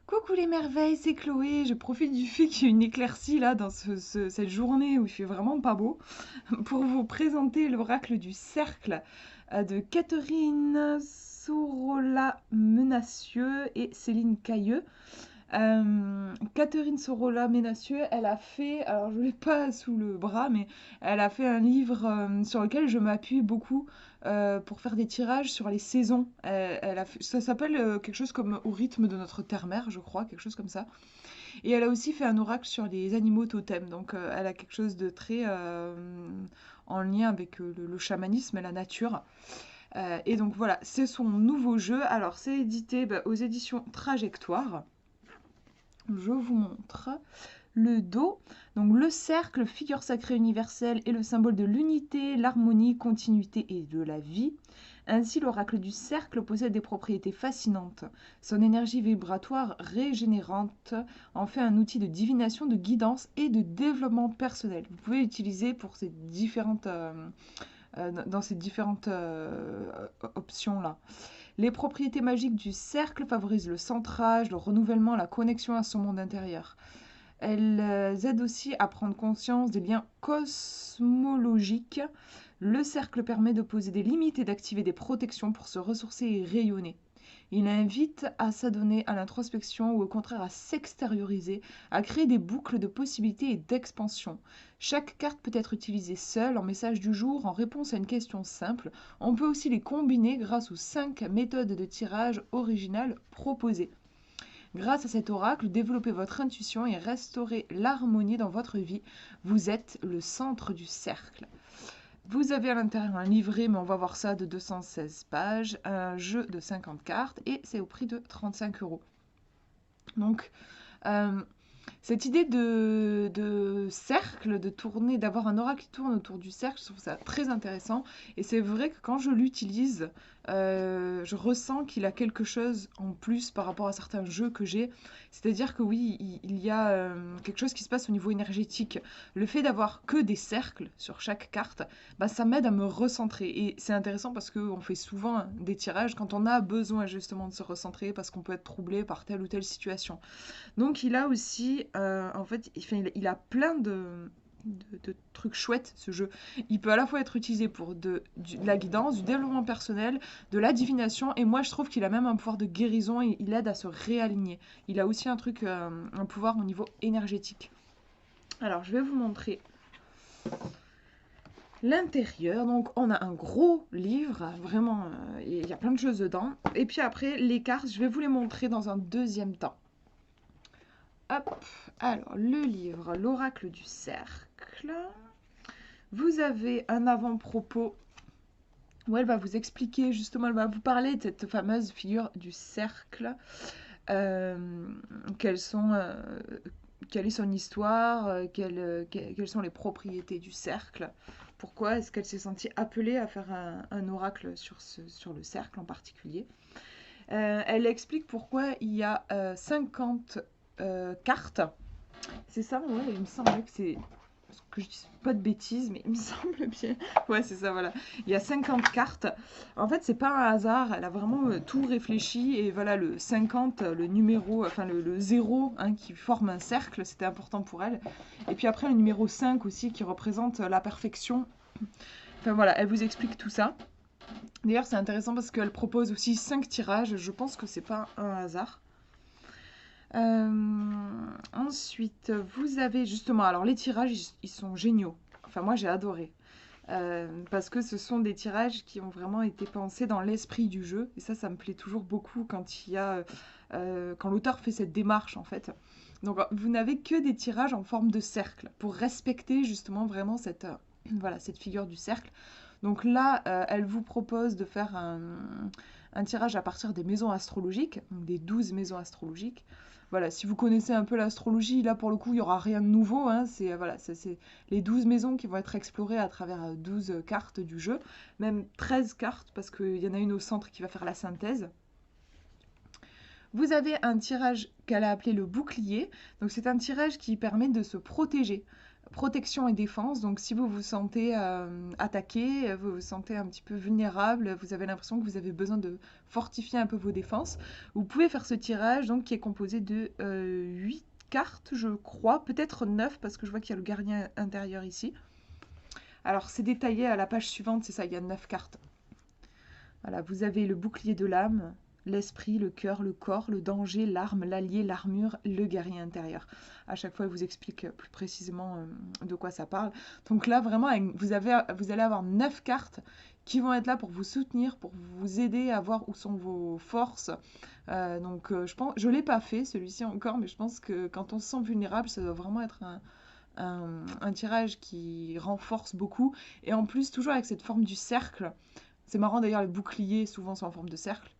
Coucou les merveilles, c'est Chloé. Je profite du fait qu'il y a une éclaircie là dans cette journée où il fait vraiment pas beau pour vous présenter l'oracle du cercle de Catherine Sorolla-Menacieux et Céline Cailleux. Catherine Sorolla-Menacieux, elle a fait, alors je ne l'ai pas sous le bras, mais elle a fait un livre sur lequel je m'appuie beaucoup pour faire des tirages sur les saisons. Ça s'appelle quelque chose comme Au rythme de notre terre-mère, je crois, quelque chose comme ça. Et elle a aussi fait un oracle sur les animaux totems, donc elle a quelque chose de très en lien avec le chamanisme et la nature. Et donc voilà, c'est son nouveau jeu. Alors c'est édité aux éditions Trajectoire. Je vous montre le dos. Donc le cercle, figure sacrée universelle, est le symbole de l'unité, l'harmonie, continuité et de la vie. Ainsi, l'oracle du cercle possède des propriétés fascinantes. Son énergie vibratoire régénérante en fait un outil de divination, de guidance et de développement personnel. Vous pouvez l'utiliser pour ces dans ces différentes options-là. Les propriétés magiques du cercle favorisent le centrage, le renouvellement, la connexion à son monde intérieur. Elles aident aussi à prendre conscience des liens cosmologiques. Le cercle permet de poser des limites et d'activer des protections pour se ressourcer et rayonner. Il invite à s'adonner à l'introspection ou au contraire à s'extérioriser, à créer des boucles de possibilités et d'expansion. Chaque carte peut être utilisée seule, en message du jour, en réponse à une question simple. On peut aussi les combiner grâce aux 5 méthodes de tirage originales proposées. Grâce à cet oracle, développez votre intuition et restaurez l'harmonie dans votre vie. Vous êtes le centre du cercle. Vous avez à l'intérieur un livret, mais on va voir ça, de 216 pages, un jeu de 50 cartes, et c'est au prix de 35 euros. Donc, euh, cette idée de cercle, de tourner, d'avoir un oracle qui tourne autour du cercle, je trouve ça très intéressant. Et c'est vrai que quand je l'utilise, je ressens qu'il a quelque chose en plus par rapport à certains jeux que j'ai. C'est-à-dire que oui, il y a quelque chose qui se passe au niveau énergétique. Le fait d'avoir que des cercles sur chaque carte, bah, ça m'aide à me recentrer. Et c'est intéressant parce qu'on fait souvent des tirages quand on a besoin justement de se recentrer parce qu'on peut être troublé par telle ou telle situation. Donc il a aussi, en fait, il a plein de trucs chouettes, ce jeu. Il peut à la fois être utilisé pour de la guidance, du développement personnel, de la divination, et moi je trouve qu'il a même un pouvoir de guérison et il aide à se réaligner. Il a aussi un pouvoir au niveau énergétique. Alors je vais vous montrer l'intérieur. Donc on a un gros livre, vraiment, il y a plein de choses dedans. Et puis après, les cartes, je vais vous les montrer dans un deuxième temps. Hop, alors le livre, l'oracle du cercle. Vous avez un avant-propos où elle va vous expliquer, justement, elle va vous parler de cette fameuse figure du cercle. Euh, quelles sont, quelle est son histoire, quelles sont les propriétés du cercle. Pourquoi est-ce qu'elle s'est sentie appelée à faire un oracle sur le cercle en particulier. Elle explique pourquoi il y a 50 cartes. C'est ça, ouais, il me semble que c'est. Que je dis pas de bêtises, mais il me semble bien. Ouais, c'est ça, voilà. Il y a 50 cartes. En fait, c'est pas un hasard. Elle a vraiment tout réfléchi. Et voilà, le 50, le numéro, enfin le 0 hein, qui forme un cercle, c'était important pour elle. Et puis après, le numéro 5 aussi qui représente la perfection. Enfin voilà, elle vous explique tout ça. D'ailleurs, c'est intéressant parce qu'elle propose aussi 5 tirages. Je pense que c'est pas un hasard. Ensuite, vous avez justement, alors les tirages, ils sont géniaux. Enfin, moi, j'ai adoré. Parce que ce sont des tirages qui ont vraiment été pensés dans l'esprit du jeu. Et ça me plaît toujours beaucoup quand quand l'auteur fait cette démarche, en fait. Donc, vous n'avez que des tirages en forme de cercle pour respecter justement vraiment voilà, cette figure du cercle. Donc là, elle vous propose de faire un tirage à partir des maisons astrologiques, donc des 12 maisons astrologiques. Voilà, si vous connaissez un peu l'astrologie, là pour le coup, il n'y aura rien de nouveau. Hein, c'est voilà, c'est les 12 maisons qui vont être explorées à travers 12 cartes du jeu, même 13 cartes, parce qu'il y en a une au centre qui va faire la synthèse. Vous avez un tirage qu'elle a appelé le bouclier. Donc c'est un tirage qui permet de se protéger Protection et défense, donc si vous vous sentez attaqué, vous vous sentez un petit peu vulnérable, vous avez l'impression que vous avez besoin de fortifier un peu vos défenses, vous pouvez faire ce tirage donc, qui est composé de 8 cartes, je crois, peut-être 9 parce que je vois qu'il y a le gardien intérieur ici. Alors c'est détaillé à la page suivante, c'est ça, il y a 9 cartes. Voilà, vous avez le bouclier de l'âme, l'esprit, le cœur, le corps, le danger, l'arme, l'allié, l'armure, le guerrier intérieur. À chaque fois, il vous explique plus précisément de quoi ça parle. Donc là, vraiment, vous allez avoir 9 cartes qui vont être là pour vous soutenir, pour vous aider à voir où sont vos forces. Je ne l'ai pas fait, celui-ci encore, mais je pense que quand on se sent vulnérable, ça doit vraiment être un tirage qui renforce beaucoup. Et en plus, toujours avec cette forme du cercle. C'est marrant d'ailleurs, les boucliers souvent sont en forme de cercle.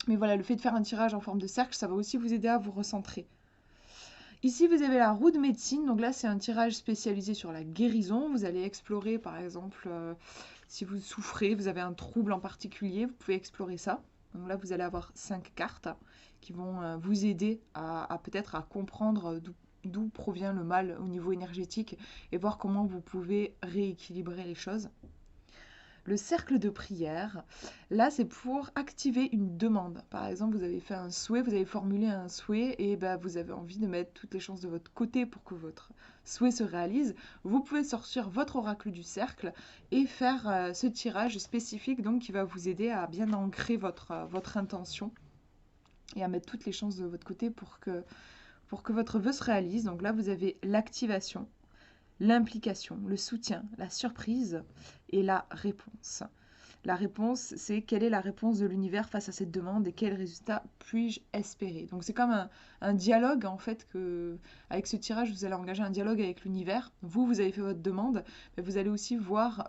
Mais voilà, le fait de faire un tirage en forme de cercle, ça va aussi vous aider à vous recentrer. Ici, vous avez la roue de médecine. Donc là, c'est un tirage spécialisé sur la guérison. Vous allez explorer, par exemple, si vous souffrez, vous avez un trouble en particulier, vous pouvez explorer ça. Donc là, vous allez avoir 5 cartes qui vont vous aider à peut-être à comprendre d'où provient le mal au niveau énergétique et voir comment vous pouvez rééquilibrer les choses. Le cercle de prière, là, c'est pour activer une demande. Par exemple, vous avez fait un souhait, vous avez formulé un souhait et vous avez envie de mettre toutes les chances de votre côté pour que votre souhait se réalise. Vous pouvez sortir votre oracle du cercle et faire ce tirage spécifique donc, qui va vous aider à bien ancrer votre intention et à mettre toutes les chances de votre côté pour que votre vœu se réalise. Donc là, vous avez l'activation, l'implication, le soutien, la surprise et la réponse. La réponse, c'est quelle est la réponse de l'univers face à cette demande et quel résultat puis-je espérer. Donc c'est comme un dialogue en fait que avec ce tirage vous allez engager un dialogue avec l'univers. Vous avez fait votre demande, mais vous allez aussi voir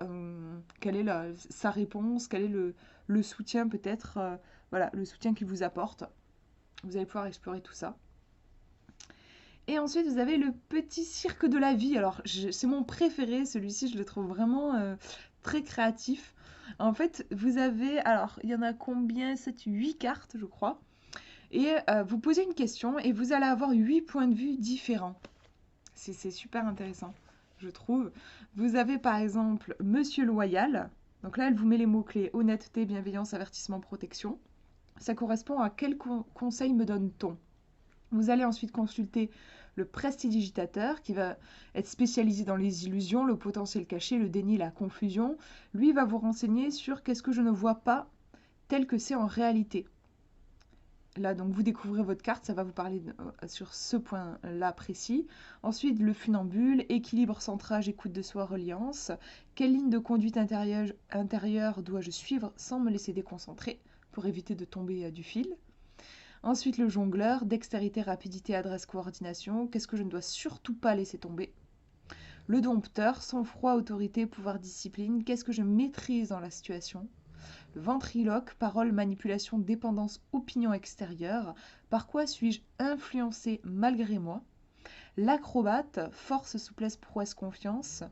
quelle est sa réponse, quel est le soutien peut-être, voilà le soutien qu'il vous apporte. Vous allez pouvoir explorer tout ça. Et ensuite, vous avez le petit cirque de la vie. Alors, c'est mon préféré, celui-ci, je le trouve vraiment très créatif. En fait, vous avez, alors, il y en a combien? 7, 8 cartes, je crois. Et vous posez une question et vous allez avoir 8 points de vue différents. C'est super intéressant, je trouve. Vous avez par exemple Monsieur Loyal. Donc là, elle vous met les mots-clés honnêteté, bienveillance, avertissement, protection. Ça correspond à quel conseil me donne-t-on? Vous allez ensuite consulter le prestidigitateur qui va être spécialisé dans les illusions, le potentiel caché, le déni, la confusion. Lui va vous renseigner sur qu'est-ce que je ne vois pas tel que c'est en réalité. Là, donc, vous découvrez votre carte, ça va vous parler sur ce point-là précis. Ensuite, le funambule, équilibre, centrage, écoute de soi, reliance. Quelle ligne de conduite intérieure dois-je suivre sans me laisser déconcentrer pour éviter de tomber du fil? Ensuite, le jongleur, dextérité, rapidité, adresse, coordination. Qu'est-ce que je ne dois surtout pas laisser tomber? Le dompteur, sang-froid, autorité, pouvoir, discipline. Qu'est-ce que je maîtrise dans la situation? Le ventriloque, parole, manipulation, dépendance, opinion extérieure. Par quoi suis-je influencé malgré moi? L'acrobate, force, souplesse, prouesse, confiance.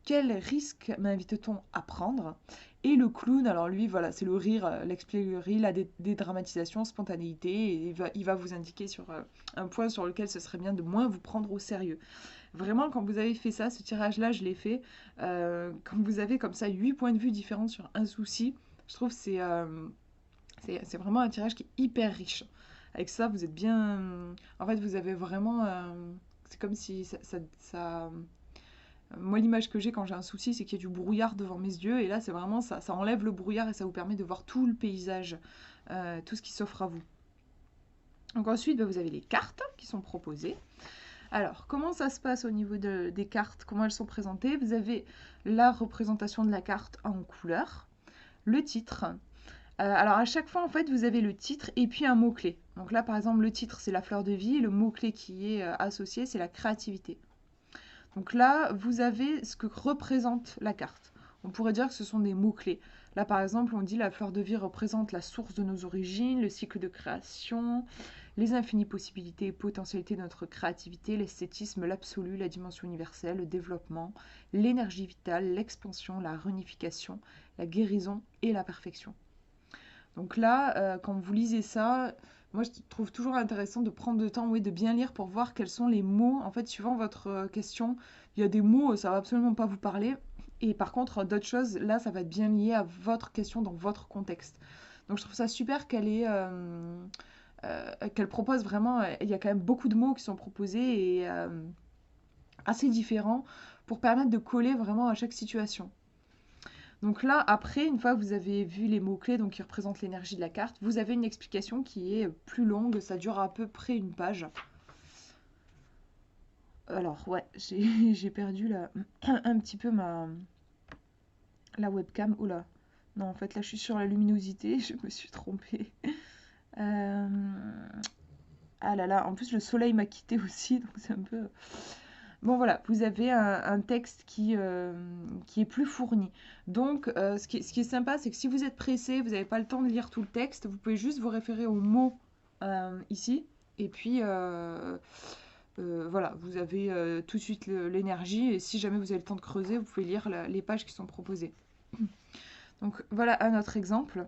Quel risque m'invite-t-on à prendre? Et le clown, alors lui, voilà, c'est le rire, l'expléguerie, la dédramatisation, spontanéité, et il va vous indiquer sur un point sur lequel ce serait bien de moins vous prendre au sérieux. Vraiment, quand vous avez fait ça, ce tirage-là, je l'ai fait, quand vous avez comme ça 8 points de vue différents sur un souci, je trouve que c'est vraiment un tirage qui est hyper riche. Avec ça, vous êtes bien... En fait, vous avez vraiment... c'est comme si moi, l'image que j'ai quand j'ai un souci, c'est qu'il y a du brouillard devant mes yeux. Et là, c'est vraiment ça enlève le brouillard et ça vous permet de voir tout le paysage, tout ce qui s'offre à vous. Donc ensuite, vous avez les cartes qui sont proposées. Alors, comment ça se passe au niveau des cartes? Comment elles sont présentées? Vous avez la représentation de la carte en couleur, le titre. Alors, à chaque fois, en fait, vous avez le titre et puis un mot-clé. Donc là, par exemple, le titre, c'est la fleur de vie. Le mot-clé qui est associé, c'est la créativité. Donc là, vous avez ce que représente la carte. On pourrait dire que ce sont des mots-clés. Là, par exemple, on dit la fleur de vie représente la source de nos origines, le cycle de création, les infinies possibilités et potentialités de notre créativité, l'esthétisme, l'absolu, la dimension universelle, le développement, l'énergie vitale, l'expansion, la réunification, la guérison et la perfection. Donc là, quand vous lisez ça, moi, je trouve toujours intéressant de prendre le temps, oui, de bien lire pour voir quels sont les mots. En fait, suivant votre question, il y a des mots, ça va absolument pas vous parler. Et par contre, d'autres choses, là, ça va être bien lié à votre question dans votre contexte. Donc, je trouve ça super qu'elle propose vraiment. Il y a quand même beaucoup de mots qui sont proposés et assez différents pour permettre de coller vraiment à chaque situation. Donc là, après, une fois que vous avez vu les mots-clés donc qui représentent l'énergie de la carte, vous avez une explication qui est plus longue, ça dure à peu près une page. Alors, ouais, j'ai perdu un petit peu la webcam. Oula, non, en fait, là, je suis sur la luminosité, je me suis trompée. Euh, Ah là là, en plus, le soleil m'a quitté aussi, donc c'est un peu... Bon voilà, vous avez un texte qui est plus fourni. Donc ce qui est sympa, c'est que si vous êtes pressé, vous n'avez pas le temps de lire tout le texte, vous pouvez juste vous référer aux mots ici. Et puis voilà, vous avez tout de suite l'énergie. Et si jamais vous avez le temps de creuser, vous pouvez lire les pages qui sont proposées. Donc voilà un autre exemple.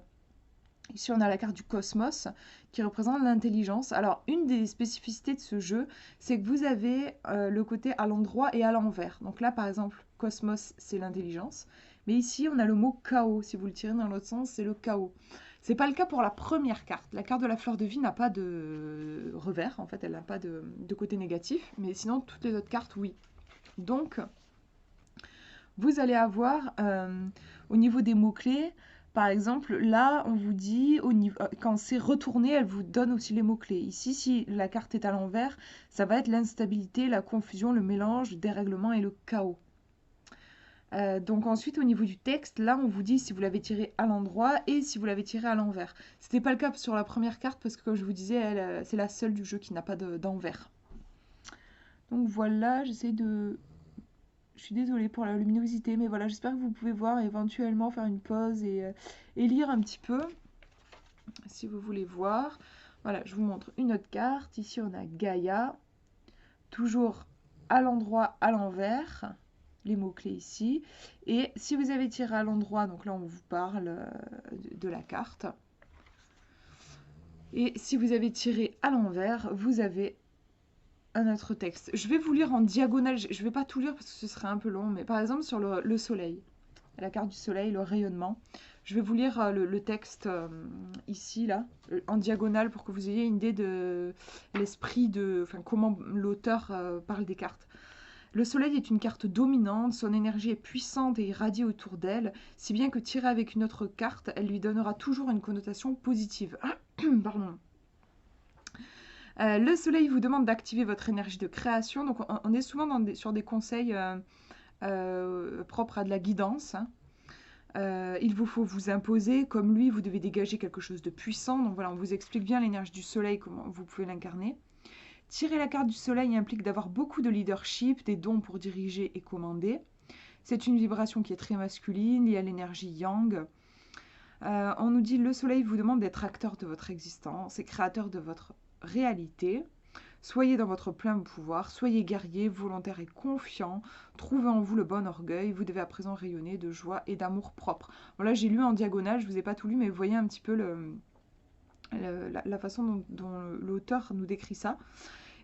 Ici, on a la carte du cosmos qui représente l'intelligence. Alors, une des spécificités de ce jeu, c'est que vous avez le côté à l'endroit et à l'envers. Donc là, par exemple, cosmos, c'est l'intelligence. Mais ici, on a le mot chaos. Si vous le tirez dans l'autre sens, c'est le chaos. C'est pas le cas pour la première carte. La carte de la fleur de vie n'a pas de revers. En fait, elle n'a pas de côté négatif. Mais sinon, toutes les autres cartes, oui. Donc, vous allez avoir au niveau des mots-clés, par exemple, là, on vous dit, quand c'est retourné, elle vous donne aussi les mots-clés. Ici, si la carte est à l'envers, ça va être l'instabilité, la confusion, le mélange, le dérèglement et le chaos. Donc ensuite, au niveau du texte, là, on vous dit si vous l'avez tiré à l'endroit et si vous l'avez tiré à l'envers. C'était pas le cas sur la première carte parce que, comme je vous disais, c'est la seule du jeu qui n'a pas d'envers. Donc voilà, j'essaie de... Je suis désolée pour la luminosité, mais voilà, j'espère que vous pouvez voir et éventuellement faire une pause et lire un petit peu, si vous voulez voir. Voilà, je vous montre une autre carte. Ici, on a Gaïa, toujours à l'endroit, à l'envers, les mots-clés ici. Et si vous avez tiré à l'endroit, donc là, on vous parle de la carte. Et si vous avez tiré à l'envers, vous avez un autre texte. Je vais vous lire en diagonale, je ne vais pas tout lire parce que ce serait un peu long, mais par exemple sur le soleil, la carte du soleil, le rayonnement. Je vais vous lire le texte ici, là, en diagonale pour que vous ayez une idée de l'esprit enfin, comment l'auteur parle des cartes. Le soleil est une carte dominante, son énergie est puissante et irradie autour d'elle, si bien que tirée avec une autre carte, elle lui donnera toujours une connotation positive. Pardon. Le soleil vous demande d'activer votre énergie de création. Donc, on est souvent sur des conseils propres à de la guidance. Il vous faut vous imposer. Comme lui, vous devez dégager quelque chose de puissant. Donc voilà, on vous explique bien l'énergie du soleil, comment vous pouvez l'incarner. Tirer la carte du soleil implique d'avoir beaucoup de leadership, des dons pour diriger et commander. C'est une vibration qui est très masculine, liée à l'énergie yang. On nous dit le soleil vous demande d'être acteur de votre existence et créateur de votre réalité. Soyez dans votre plein pouvoir, soyez guerrier, volontaire et confiant, trouvez en vous le bon orgueil, vous devez à présent rayonner de joie et d'amour propre. Voilà, j'ai lu en diagonale, je ne vous ai pas tout lu, mais vous voyez un petit peu la façon dont l'auteur nous décrit ça.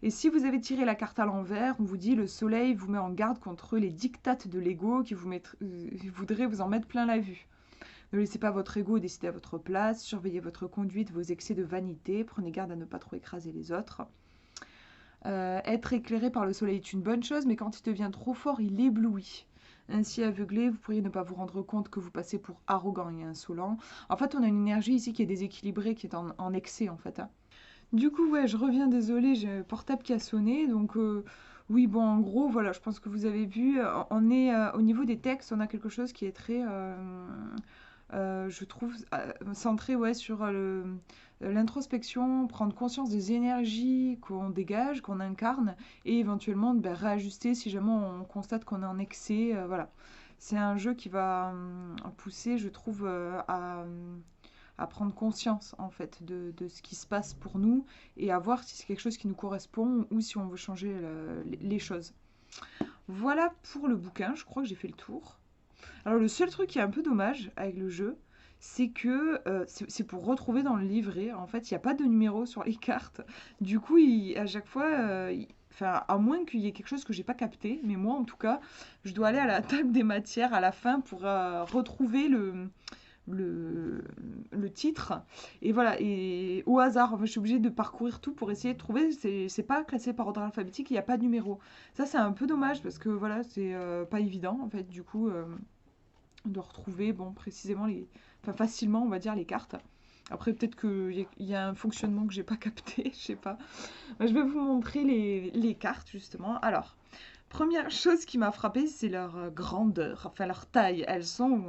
Et si vous avez tiré la carte à l'envers, on vous dit le soleil vous met en garde contre les dictates de l'ego qui voudrait vous en mettre plein la vue. Ne laissez pas votre ego décider à votre place, surveillez votre conduite, vos excès de vanité, prenez garde à ne pas trop écraser les autres. Être éclairé par le soleil est une bonne chose, mais quand il devient trop fort, il éblouit. Ainsi aveuglé, vous pourriez ne pas vous rendre compte que vous passez pour arrogant et insolent. En fait, on a une énergie ici qui est déséquilibrée, qui est en excès en fait. Du coup, ouais, je reviens, désolée, j'ai un portable qui a sonné, donc oui, bon, en gros, voilà, je pense que vous avez vu, on est au niveau des textes, on a quelque chose qui est très, je trouve, centré, ouais, sur l'introspection, prendre conscience des énergies qu'on dégage, qu'on incarne, et éventuellement ben, réajuster si jamais on constate qu'on est en excès, voilà. C'est un jeu qui va pousser, je trouve, à prendre conscience en fait de ce qui se passe pour nous et à voir si c'est quelque chose qui nous correspond ou si on veut changer les choses. Voilà pour le bouquin, je crois que j'ai fait le tour. Alors le seul truc qui est un peu dommage avec le jeu, c'est que c'est pour retrouver dans le livret. En fait, il n'y a pas de numéro sur les cartes. Du coup, à chaque fois, enfin, à moins qu'il y ait quelque chose que j'ai pas capté, mais moi, en tout cas, je dois aller à la table des matières à la fin pour retrouver le, le titre. Et voilà, et au hasard, enfin, je suis obligée de parcourir tout pour essayer de trouver. C'est pas classé par ordre alphabétique, il n'y a pas de numéro. Ça, c'est un peu dommage parce que voilà, c'est pas évident en fait, du coup, de retrouver bon, précisément enfin, facilement, on va dire, les cartes. Après, peut-être qu'il y a un fonctionnement que j'ai pas capté, je sais pas. Je vais vous montrer les cartes justement. Alors, première chose qui m'a frappée, c'est leur grandeur, enfin leur taille. Elles sont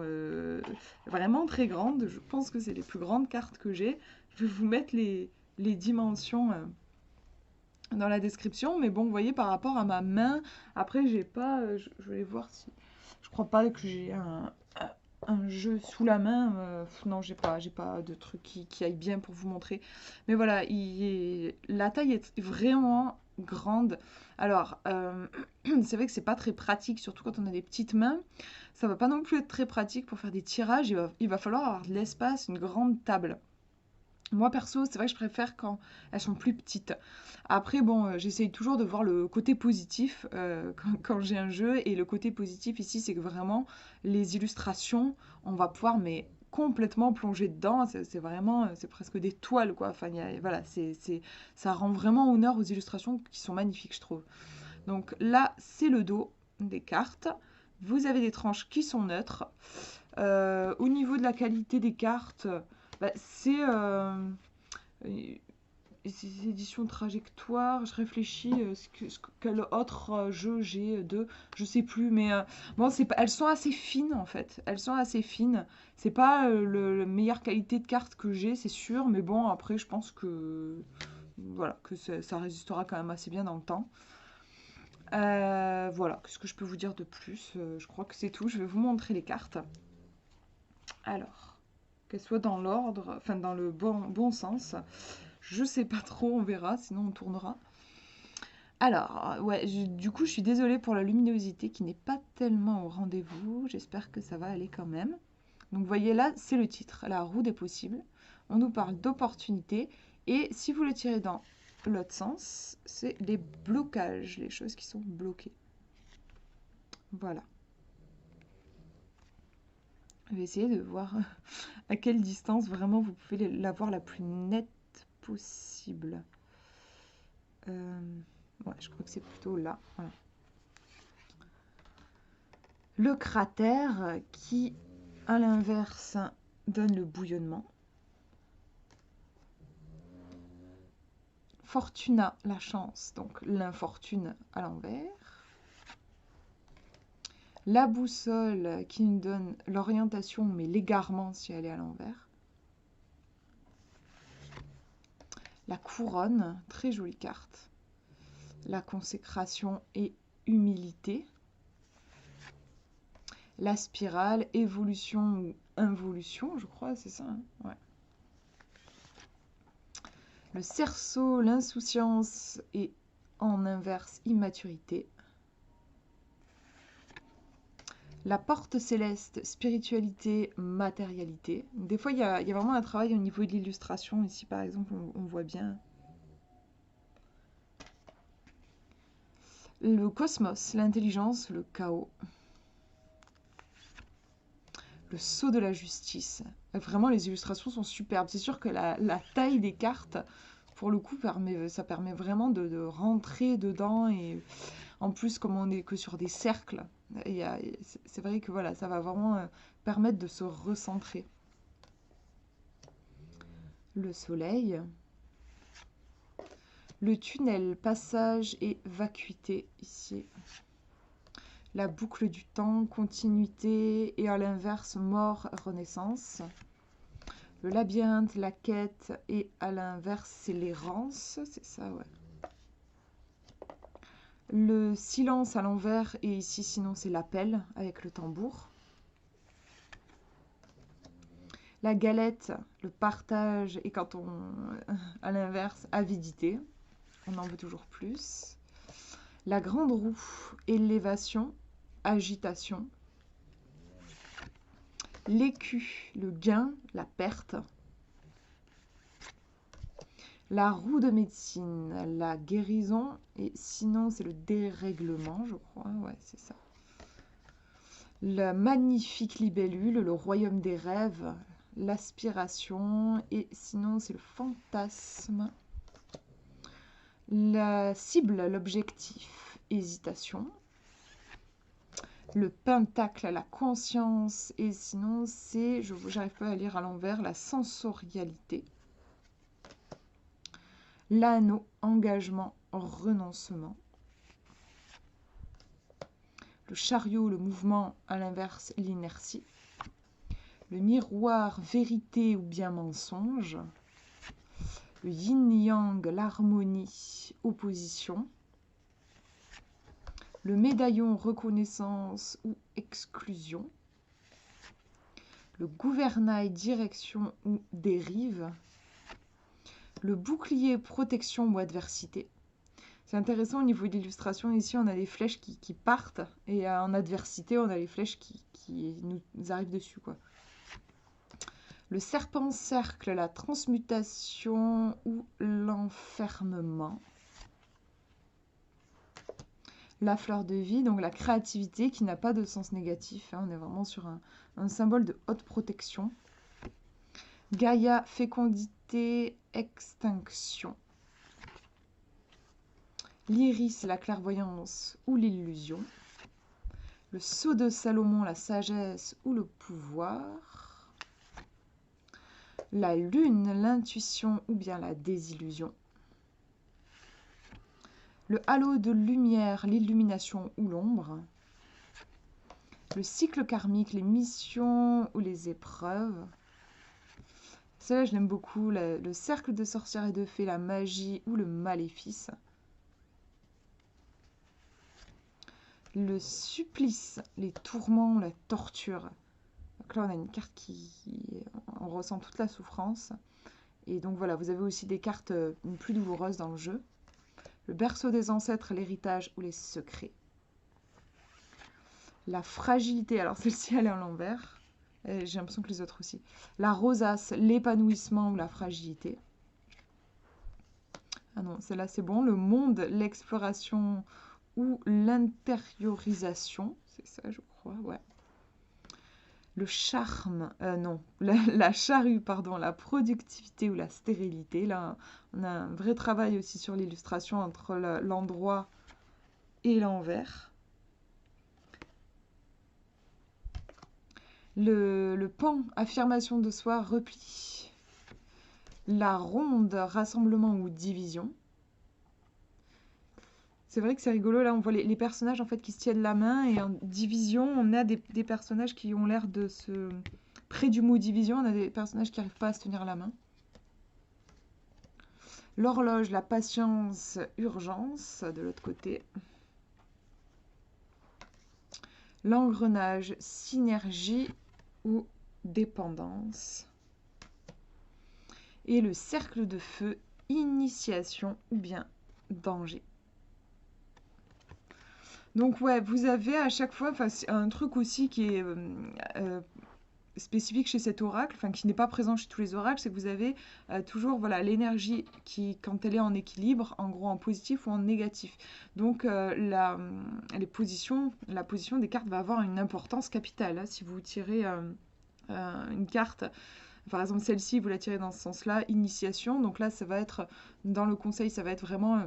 vraiment très grandes. Je pense que c'est les plus grandes cartes que j'ai. Je vais vous mettre les dimensions dans la description. Mais bon, vous voyez, par rapport à ma main, après, j'ai pas. Je vais voir si. Je crois pas que j'ai un jeu sous la main. Non, j'ai pas de truc qui aille bien pour vous montrer. Mais voilà, la taille est vraiment grande. Alors, c'est vrai que c'est pas très pratique, surtout quand on a des petites mains. Ça va pas non plus être très pratique pour faire des tirages. Il va falloir avoir de l'espace, une grande table. Moi, perso, c'est vrai que je préfère quand elles sont plus petites. Après, bon, j'essaye toujours de voir le côté positif quand j'ai un jeu. Et le côté positif ici, c'est que vraiment, les illustrations, on va pouvoir mais complètement plonger dedans. C'est vraiment, c'est presque des toiles, quoi. Enfin, voilà, ça rend vraiment honneur aux illustrations qui sont magnifiques, je trouve. Donc là, c'est le dos des cartes. Vous avez des tranches qui sont neutres. Au niveau de la qualité des cartes, bah, ces éditions Trajectoire. Je réfléchis, quel autre jeu j'ai de, je sais plus, mais bon, elles sont assez fines en fait. Elles sont assez fines. C'est pas la meilleure qualité de carte que j'ai, c'est sûr, mais bon, après, je pense que voilà, que ça résistera quand même assez bien dans le temps. Voilà, qu'est-ce que je peux vous dire de plus? Je crois que c'est tout. Je vais vous montrer les cartes. Alors, qu'elles soient dans l'ordre, enfin dans le bon sens. Je sais pas trop, on verra, sinon on tournera. Alors, ouais, du coup, je suis désolée pour la luminosité qui n'est pas tellement au rendez-vous. J'espère que ça va aller quand même. Donc, vous voyez là, c'est le titre, La roue des possibles. On nous parle d'opportunités. Et si vous le tirez dans l'autre sens, c'est les blocages, les choses qui sont bloquées. Voilà. Je vais essayer de voir à quelle distance vraiment vous pouvez l'avoir la plus nette possible. Ouais, je crois que c'est plutôt là. Voilà. Le cratère qui, à l'inverse, donne le bouillonnement. Fortuna, la chance, donc l'infortune à l'envers. La boussole qui nous donne l'orientation, mais l'égarement si elle est à l'envers. La couronne, très jolie carte. La consécration et humilité. La spirale, évolution ou involution, je crois, c'est ça, hein, ouais. Le cerceau, l'insouciance et en inverse, immaturité. La porte céleste, spiritualité, matérialité. Des fois, il y a vraiment un travail au niveau de l'illustration. Ici, par exemple, on voit bien. Le cosmos, l'intelligence, le chaos. Le sceau de la justice. Vraiment, les illustrations sont superbes. C'est sûr que la taille des cartes, pour le coup, ça permet vraiment de rentrer dedans. Et en plus, comme on n'est que sur des cercles, c'est vrai que voilà, ça va vraiment permettre de se recentrer. Le soleil. Le tunnel, passage et vacuité ici. La boucle du temps, continuité et à l'inverse, mort, renaissance. Le labyrinthe, la quête et à l'inverse, c'est l'errance, c'est ça, ouais. Le silence à l'envers et ici, sinon, c'est l'appel avec le tambour. La galette, le partage et quand on, à l'inverse, avidité. On en veut toujours plus. La grande roue, élévation, agitation. L'écu, le gain, la perte. La roue de médecine, la guérison. Et sinon, c'est le dérèglement, je crois. Ouais, c'est ça. La magnifique libellule, le royaume des rêves, l'aspiration. Et sinon, c'est le fantasme. La cible, l'objectif, hésitation. Le pentacle, la conscience. Et sinon, c'est, j'arrive pas à lire à l'envers, la sensorialité. L'anneau, engagement, renoncement. Le chariot, le mouvement, à l'inverse, l'inertie. Le miroir, vérité ou bien mensonge. Le yin-yang, l'harmonie, opposition. Le médaillon, reconnaissance ou exclusion. Le gouvernail, direction ou dérive. Le bouclier, protection ou adversité. C'est intéressant au niveau de l'illustration. Ici, on a des flèches qui partent. Et en adversité, on a les flèches qui nous arrivent dessus, quoi. Le serpent-cercle, la transmutation ou l'enfermement. La fleur de vie, donc la créativité qui n'a pas de sens négatif. Hein, on est vraiment sur un symbole de haute protection. Gaïa, fécondité, extinction. L'iris, la clairvoyance ou l'illusion. Le sceau de Salomon, la sagesse ou le pouvoir. La lune, l'intuition ou bien la désillusion. Le halo de lumière, l'illumination ou l'ombre. Le cycle karmique, les missions ou les épreuves. Celle-là, je l'aime beaucoup. Le cercle de sorcières et de fées, la magie ou le maléfice. Le supplice, les tourments, la torture. Donc là, on a une carte on ressent toute la souffrance. Et donc voilà, vous avez aussi des cartes plus douloureuses dans le jeu. Le berceau des ancêtres, l'héritage ou les secrets. La fragilité, alors celle-ci, elle est à l'envers. J'ai l'impression que les autres aussi. La rosace, l'épanouissement ou la fragilité. Ah non, celle-là, c'est bon. Le monde, l'exploration ou l'intériorisation. C'est ça, je crois, ouais. Le charme, non, la charrue, pardon, la productivité ou la stérilité. Là, on a un vrai travail aussi sur l'illustration entre l'endroit et l'envers. Le pan, affirmation de soi, repli. La ronde, rassemblement ou division. C'est vrai que c'est rigolo, là on voit les personnages en fait qui se tiennent la main et en division, on a des personnages qui ont l'air de se... Près du mot division, on a des personnages qui n'arrivent pas à se tenir la main. L'horloge, la patience, urgence, de l'autre côté. L'engrenage, synergie ou dépendance. Et le cercle de feu, initiation ou bien danger. Donc ouais, vous avez à chaque fois un truc aussi qui est spécifique chez cet oracle, qui n'est pas présent chez tous les oracles, c'est que vous avez toujours voilà, l'énergie qui, quand elle est en équilibre, en gros en positif ou en négatif. Donc la position des cartes va avoir une importance capitale. Hein. Si vous tirez une carte, par exemple celle-ci, vous la tirez dans ce sens-là, initiation, donc là ça va être, dans le conseil, ça va être vraiment...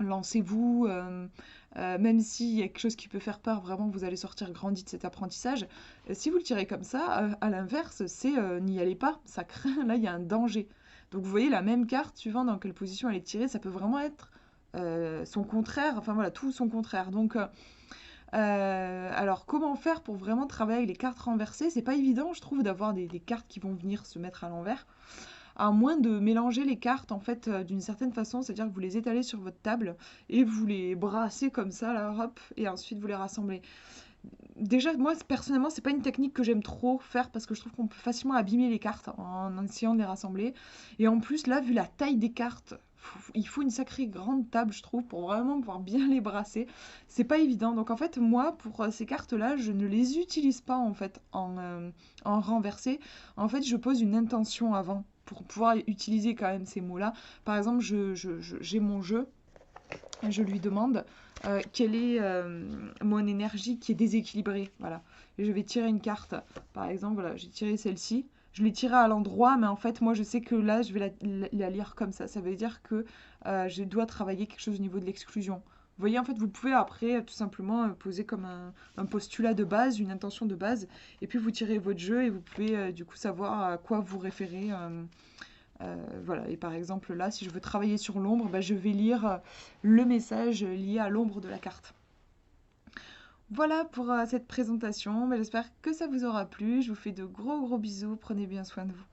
lancez-vous, même s'il y a quelque chose qui peut faire peur, vraiment vous allez sortir grandi de cet apprentissage. Si vous le tirez comme ça, à l'inverse, c'est n'y allez pas, ça craint, là il y a un danger. Donc vous voyez la même carte, suivant dans quelle position elle est tirée, ça peut vraiment être son contraire, enfin voilà, tout son contraire. Donc alors comment faire pour vraiment travailler avec les cartes renversées? C'est pas évident, je trouve, d'avoir des cartes qui vont venir se mettre à l'envers. À moins de mélanger les cartes en fait d'une certaine façon, c'est-à-dire que vous les étalez sur votre table et vous les brassez comme ça, là, hop, et ensuite vous les rassemblez. Déjà, moi personnellement, c'est pas une technique que j'aime trop faire parce que je trouve qu'on peut facilement abîmer les cartes en essayant de les rassembler. Et en plus, là, vu la taille des cartes, il faut une sacrée grande table, je trouve, pour vraiment pouvoir bien les brasser. C'est pas évident. Donc en fait, moi, pour ces cartes-là, je ne les utilise pas en fait en renversé. En fait, je pose une intention avant pour pouvoir utiliser quand même ces mots-là. Par exemple, j'ai mon jeu. Je lui demande quelle est mon énergie qui est déséquilibrée. Voilà. Et je vais tirer une carte. Par exemple, voilà, j'ai tiré celle-ci. Je l'ai tirée à l'endroit, mais en fait, moi, je sais que là, je vais la lire comme ça. Ça veut dire que je dois travailler quelque chose au niveau de l'exclusion. Vous voyez, en fait, vous pouvez après tout simplement poser comme un postulat de base, une intention de base, et puis vous tirez votre jeu et vous pouvez du coup savoir à quoi vous référez. Voilà, et par exemple là, si je veux travailler sur l'ombre, bah, je vais lire le message lié à l'ombre de la carte. Voilà pour cette présentation, bah, j'espère que ça vous aura plu. Je vous fais de gros bisous, prenez bien soin de vous.